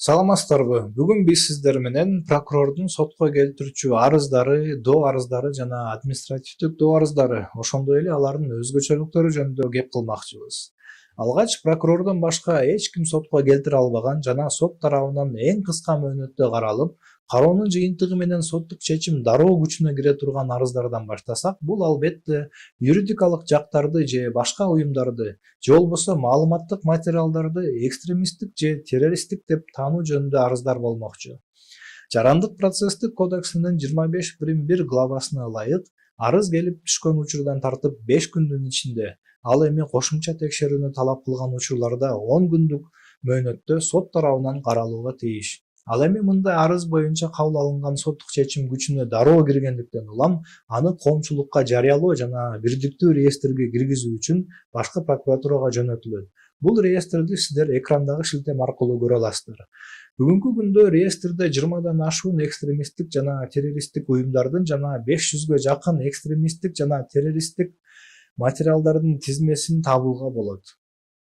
Саламатсыздарбы? Бүгүн биз сиздер менен прокурордун сотко келтирүүчү арыздары, доо арыздары жана административдик доо арыздары, ошондой эле алардын өзгөчөлүктөрү жөнүндө кеп кылмакчыбыз. Алгач прокурордон башка эч ким сотко келтире албаган жана сот тарабынан эң кыска мөөнөттө каралып, кароонун жыйынтыгы менен соттук чечим дароо күчүнө кире турган арыздардан баштасак, бул албетте юридикалык жактарды же башка уюмдарды, же болбосо маалыматтык материалдарды экстремисттик же террористтик деп таануу жөнүндө арыздар болмокчу. Жарандык процесстик кодексинин 25.1 главасына ылайык, арыз келип түшкөн учурдан тартып 5 күндүн ичинде, ал эми кошумча текшерүүнү талап кылган учурларда 10 күндүк мөөнөттө сот тарабынан каралууга тийиш. Ал эми мындай арыз боюнча кабыл алынган соттук чечим күчүнө дароо киргендиктен улам аны коомчулукка жарыялоо жана бирдиктүү реестрге киргизүү үчүн башкы прокуратурага жөнөтүлөт. Бул реестрди сиздер экрандагы шилтем аркылуу көрө аласыздар. Бүгүнкү күндө реестрде 20дан ашуун экстремисттик жана террористтик уюмдардын жана 500гө жакын экстремисттик жана террористтик материалдардын тизмесин табууга болот.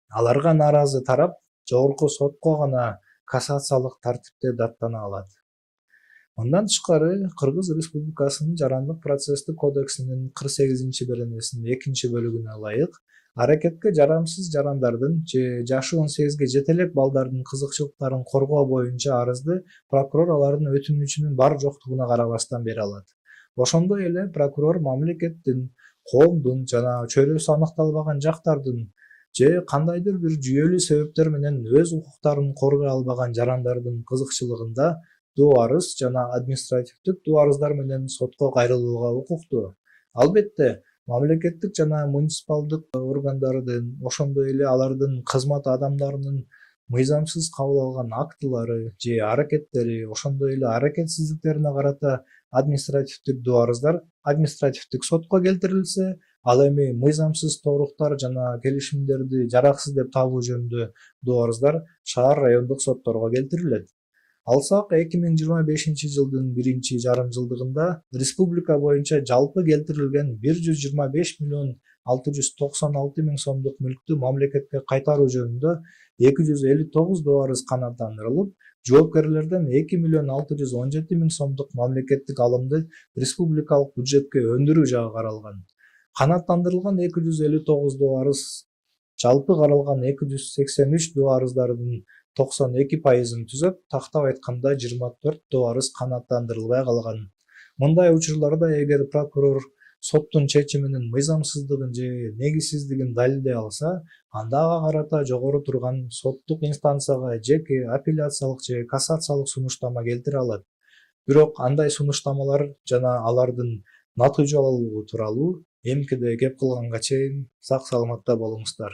Аларга нааразы тарап жогорку сотко гана кассациялык тартипте даттана алат. Мындан тышкары, Кыргыз Республикасынын Жарандык процесстик кодексинин 48-беренесинин 2-бөлүгүнө ылайык, аракетке жарамсыз жарандардын же жашы 18ге жете элек балдардын кызыкчылыктарын коргоо боюнча арызды прокурор алардын өтүнүчүнүн бар жоктугуна карабастан бере алат. Ошондой эле прокурор мамлекеттин, коомдун жана чөйрөсү аныкталбаган жактардын же кандайдыр бир жүйөлүү себептер менен өз укуктарын коргой албаган жарандардын кызыкчылыгында доо арыз жана административдик доо арыздар менен сотко кайрылууга укуктуу. Албетте, мамлекеттик жана муниципалдык органдардын, ошондой эле алардын кызмат адамдарынын мыйзамсыз кабыл алган актылары же аракеттери, ошондой эле аракетсиздиктерине карата административдик доо арыздар административдик сотко келтирилсе, ал эми мыйзамсыз торуктар жана келишимдерди жараксыз деп табуу жөнүндө доо арыздар шаар райондук сотторго келтирилет. Алсак 2025-жылдын 1-жарым-жылдыгында республика боюнча жалпы келтирилген 125.696.000 сомдук мүлктү мамлекетке кайтаруу жөнүндө 259 доо арыз канааттандырылып, жоопкерлерден 2.617.000 сомдук мамлекеттик алымды республикалык бюджетке өндүрүү жагы каралган. Канааттандырылган 259 доо арыз жалпы каралган 283 доо арыздардын 92%-ын түзөп, тактап айтканда 24 доо арыз канааттандырылбай калган. Мындай учурларда эгер прокурор соттун чечиминин мыйзамсыздыгын же негизсиздигин далилдей алса, анда ага карата жогору турган соттук инстанцияга жеке апелляциялык же кассациялык сунуштама келтире алат. Бирок андай сунуштамалар жана алардын натыйжалуулугу тууралуу эмкиде кеп кылганга чейин сак саламатта болуңуздар.